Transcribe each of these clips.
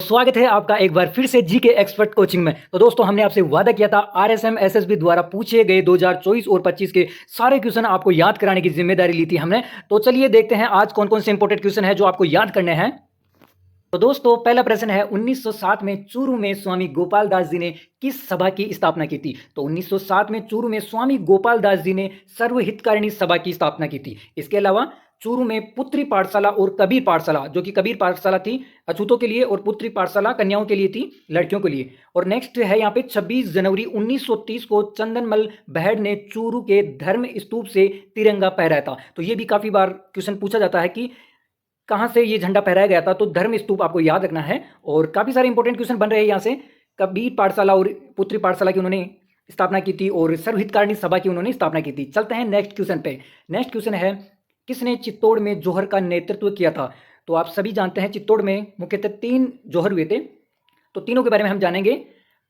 स्वागत है आपका एक बार फिर से जीके एक्सपर्ट कोचिंग में। तो दोस्तों हमने आपसे वादा किया था आरएसएम एसएसबी द्वारा पूछे गए 2024 और 25 के सारे क्वेश्चन आपको याद कराने की जिम्मेदारी ली थी हमने। तो चलिए देखते हैं आज कौन कौन से इंपॉर्टेंट क्वेश्चन है जो आपको याद करने हैं। तो दोस्तों पहला प्रश्न है 1907 में चूरू में स्वामी गोपाल दास जी ने किस सभा की स्थापना की थी। तो 1907 में चूरू में स्वामी गोपाल दास जी ने सर्वहितकारिणी सभा की स्थापना की थी। इसके अलावा चूरू में पुत्री पाठशाला और कबीर पाठशाला, जो कि कबीर पाठशाला थी अछूतों के लिए और पुत्री पाठशाला कन्याओं के लिए थी, लड़कियों के लिए। और नेक्स्ट है यहाँ पे 26 जनवरी 1930 को चंदनमल बहड़ ने चूरू के धर्म स्तूप से तिरंगा फहराया था। तो ये भी काफी बार क्वेश्चन पूछा जाता है कि कहाँ से ये झंडा फहराया गया था, तो धर्म स्तूप आपको याद रखना है। और काफी सारे इंपॉर्टेंट क्वेश्चन बन रहे हैं यहाँ से। कबीर पाठशाला और पुत्री पाठशाला की उन्होंने स्थापना की थी और सर्वहितकारिणी सभा की उन्होंने स्थापना की थी। चलते हैं नेक्स्ट क्वेश्चन पे। नेक्स्ट क्वेश्चन है किसने चित्तौड़ में जोहर का नेतृत्व किया था। तो आप सभी जानते हैं चित्तौड़ में मुख्यतः 3 जोहर हुए थे, तो तीनों के बारे में हम जानेंगे।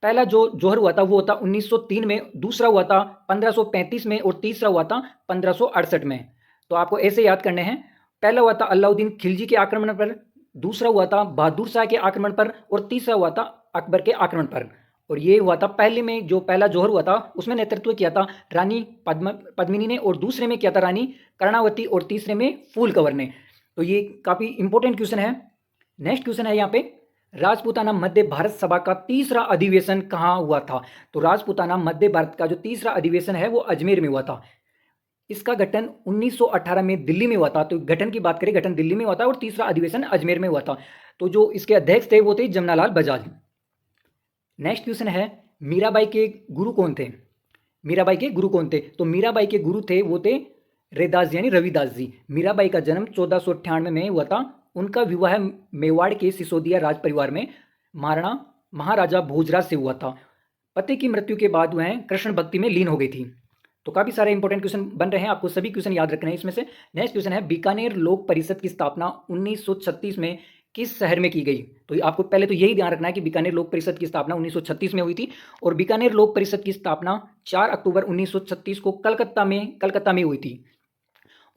पहला जो जोहर हुआ था वो था 1903 में, दूसरा हुआ था 1535 में और तीसरा हुआ था 1568 में। तो आपको ऐसे याद करने हैं। पहला हुआ था अलाउद्दीन खिलजी के आक्रमण पर, दूसरा हुआ था बहादुर शाह के आक्रमण पर और तीसरा हुआ था अकबर के आक्रमण पर। और ये हुआ था पहले में, जो पहला जोहर हुआ था उसमें नेतृत्व किया था रानी पद्मिनी ने और दूसरे में किया था रानी कर्णावती और तीसरे में फूल कंवर ने। तो ये काफी इंपॉर्टेंट क्वेश्चन है। नेक्स्ट क्वेश्चन है यहाँ पे राजपूताना मध्य भारत सभा का तीसरा अधिवेशन कहाँ हुआ था। तो राजपूताना मध्य भारत का जो तीसरा अधिवेशन है वो अजमेर में हुआ था। इसका गठन 1918 में दिल्ली में हुआ था। तो गठन की बात करें, गठन दिल्ली में हुआ था और तीसरा अधिवेशन अजमेर में हुआ था। तो जो इसके अध्यक्ष थे वो थे जमनालाल बजाज। नेक्स्ट क्वेश्चन है मीराबाई के गुरु कौन थे। मीराबाई के गुरु कौन थे। तो मीराबाई के गुरु थे वो थे रैदास यानी रविदास जी। मीराबाई का जन्म 1498 में हुआ था। उनका विवाह मेवाड़ के सिसोदिया राज परिवार में महाराजा भोजराज से हुआ था। पति की मृत्यु के बाद वह कृष्ण भक्ति में लीन हो गई थी। तो काफी सारे इंपॉर्टेंट क्वेश्चन बन रहे हैं, आपको सभी क्वेश्चन याद रखने हैं इसमें से। नेक्स्ट क्वेश्चन है बीकानेर लोक परिषद की स्थापना 1936 में किस शहर में की गई। तो आपको पहले तो यही ध्यान रखना है कि बीकानेर लोक परिषद की स्थापना 1936 में हुई थी और बीकानेर लोक परिषद की स्थापना 4 अक्टूबर 1936 को कलकत्ता में हुई थी।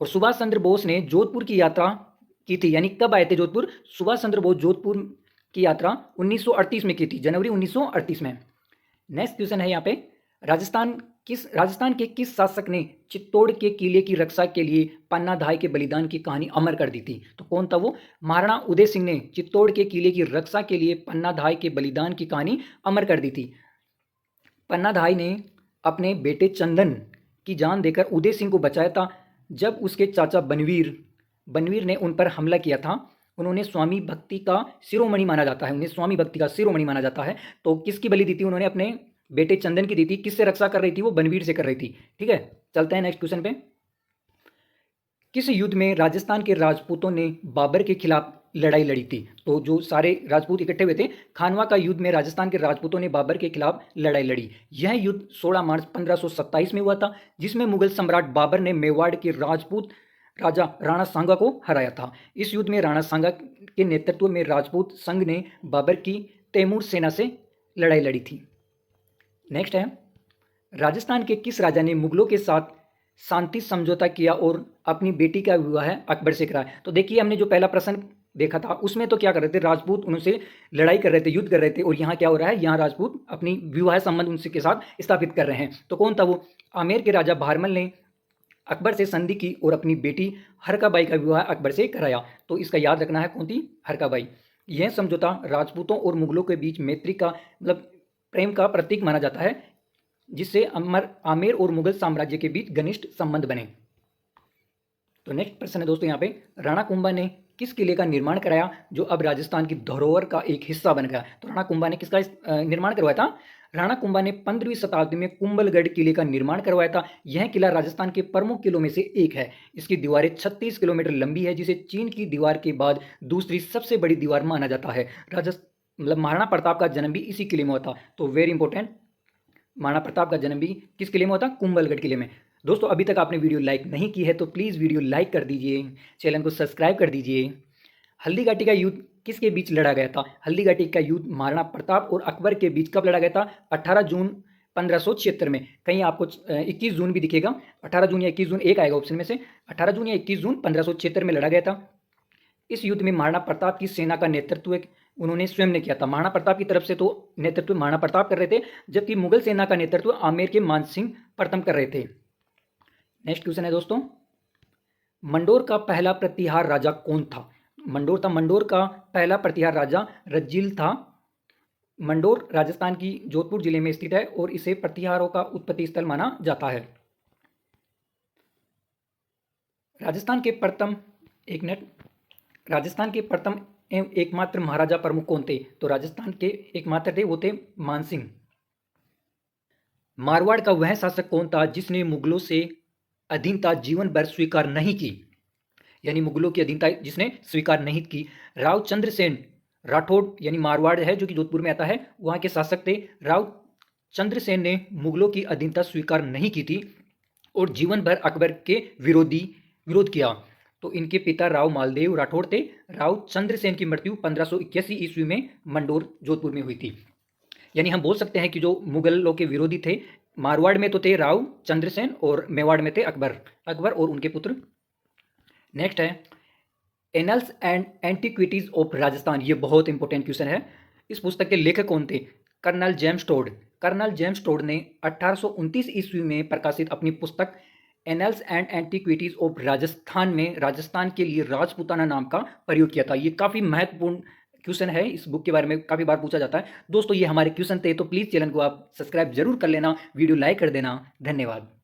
और सुभाष चंद्र बोस ने जोधपुर की यात्रा की थी, यानी कब आए थे जोधपुर। सुभाष चंद्र बोस जोधपुर की यात्रा 1938 में की थी, जनवरी 1938 में। नेक्स्ट क्वेश्चन है यहाँ पे राजस्थान के किस शासक ने चित्तौड़ के किले की रक्षा के लिए पन्नाधाय के बलिदान की कहानी अमर कर दी थी। तो कौन था वो। महाराणा उदय सिंह ने चित्तौड़ के किले की रक्षा के लिए पन्नाधाय के बलिदान की कहानी अमर कर दी थी। पन्नाधाय ने अपने बेटे चंदन की जान देकर उदय सिंह को बचाया था जब उसके चाचा बनवीर ने उन पर हमला किया था। उन्होंने स्वामी भक्ति का शिरोमणि माना जाता है, उन्हें स्वामी भक्ति का शिरोमणि माना जाता है। तो किसकी बलि दी थी उन्होंने, अपने बेटे चंदन की दी थी। किससे रक्षा कर रही थी वो, बनवीर से कर रही थी। ठीक है, चलते हैं नेक्स्ट क्वेश्चन पे। किस युद्ध में राजस्थान के राजपूतों ने बाबर के खिलाफ लड़ाई लड़ी थी। तो जो सारे राजपूत इकट्ठे हुए थे, खानवा का युद्ध में राजस्थान के राजपूतों ने बाबर के खिलाफ लड़ाई लड़ी। यह युद्ध 16 मार्च 1527 में हुआ था, जिसमें मुगल सम्राट बाबर ने मेवाड़ के राजपूत राजा राणा सांगा को हराया था। इस युद्ध में राणा सांगा के नेतृत्व में राजपूत संघ ने बाबर की तैमूर सेना से लड़ाई लड़ी थी। नेक्स्ट है राजस्थान के किस राजा ने मुगलों के साथ शांति समझौता किया और अपनी बेटी का विवाह अकबर से कराया। तो देखिए हमने जो पहला प्रश्न देखा था उसमें तो क्या कर रहे थे, राजपूत उनसे लड़ाई कर रहे थे, युद्ध कर रहे थे। और यहाँ क्या हो रहा है, यहाँ राजपूत अपनी विवाह संबंध उनसे के साथ स्थापित कर रहे हैं। तो कौन था वो, आमेर के राजा भारमल ने अकबर से संधि की और अपनी बेटी हरकाबाई का विवाह अकबर से कराया। तो इसका याद रखना है, कौन थी, हरकाबाई। यह समझौता राजपूतों और मुगलों के बीच मैत्री का मतलब प्रेम का प्रतीक माना जाता है, जिससे आमेर और मुगल साम्राज्य के बीच घनिष्ठ संबंध बने। तो नेक्स्ट प्रश्न है दोस्तों यहाँ पे राणा कुंभा ने किस किले का निर्माण कराया जो अब राजस्थान की धरोहर का एक हिस्सा बन गया। तो राणा कुंभा ने किसका निर्माण करवाया था। राणा कुंभा ने 15वीं शताब्दी में कुंभलगढ़ किले का निर्माण करवाया था। यह किला राजस्थान के प्रमुख किलों में से एक है। इसकी दीवारें 36 किलोमीटर लंबी है, जिसे चीन की दीवार के बाद दूसरी सबसे बड़ी दीवार माना जाता है। महाराणा प्रताप का जन्म भी इसी किले में हुआ था। तो वेरी इंपॉर्टेंट, महाराणा प्रताप का जन्म भी किस किले में हुआ था, कुंभलगढ़ किले में। दोस्तों अभी तक आपने वीडियो लाइक नहीं की है तो प्लीज़ वीडियो लाइक कर दीजिए, चैनल को सब्सक्राइब कर दीजिए। हल्दीघाटी का युद्ध किसके बीच लड़ा गया था। हल्दीघाटी का युद्ध महाराणा प्रताप और अकबर के बीच कब लड़ा गया था, 18 जून 1576 में। कहीं आपको 21 जून भी दिखेगा, 18 जून या 21 जून एक आएगा ऑप्शन में से। 18 जून या 21 जून 1576 में लड़ा गया था। इस युद्ध में महाराणा प्रताप की सेना का नेतृत्व उन्होंने स्वयं ने किया था। महाराणा प्रताप की तरफ से तो नेतृत्व महाराणा प्रताप कर रहे थे, जबकि मुगल सेना का नेतृत्व आमेर के मान सिंह प्रथम कर रहे थे। नेक्स्ट क्वेश्चन है दोस्तों, मंडोर का पहला प्रतिहार राजा कौन था? मंडोर का पहला प्रतिहार राजा रज्जिल था। मंडोर राजस्थान की जोधपुर जिले में स्थित है और इसे प्रतिहारों का उत्पत्ति स्थल माना जाता है। राजस्थान के प्रथम एक मिनट राजस्थान के प्रथम एवं एकमात्र महाराजा प्रमुख कौन थे? तो राजस्थान के एकमात्र थे, वो थे मानसिंह। मारवाड़ का वह शासक कौन था जिसने मुगलों से अधीनता जीवन भर स्वीकार नहीं की? यानी मुगलों की अधीनता जिसने स्वीकार नहीं की। राव चंद्रसेन राठौड़, यानी मारवाड़ है जो कि जोधपुर में आता है, वहां के शासक थे। राव चंद्रसेन ने मुगलों की अधीनता स्वीकार नहीं की थी और जीवन भर अकबर के विरोध किया। तो इनके पिता राव मालदेव राठौड़ थे। राव चंद्रसेन की मृत्यु 1581 ईस्वी में मंडोर जोधपुर में हुई थी। यानी हम बोल सकते हैं कि जो मुगलों के विरोधी थे, मारवाड़ में तो थे राव चंद्रसेन और मेवाड़ में थे अकबर और उनके पुत्र। नेक्स्ट है annuls and Antiquities of Rajasthan. ये बहुत इंपॉर्टेंट क्वेश्चन है। इस पुस्तक के लेखक कौन थे? Colonel James Tod. Colonel James Tod ने 1829 ईस्वी में प्रकाशित अपनी पुस्तक Annals and Antiquities of Rajasthan में राजस्थान के लिए राजपूताना नाम का प्रयोग किया था। ये काफ़ी महत्वपूर्ण क्वेश्चन है, इस बुक के बारे में काफ़ी बार पूछा जाता है। दोस्तों ये हमारे क्वेश्चन थे, तो प्लीज़ चैनल को आप सब्सक्राइब जरूर कर लेना, वीडियो लाइक कर देना। धन्यवाद।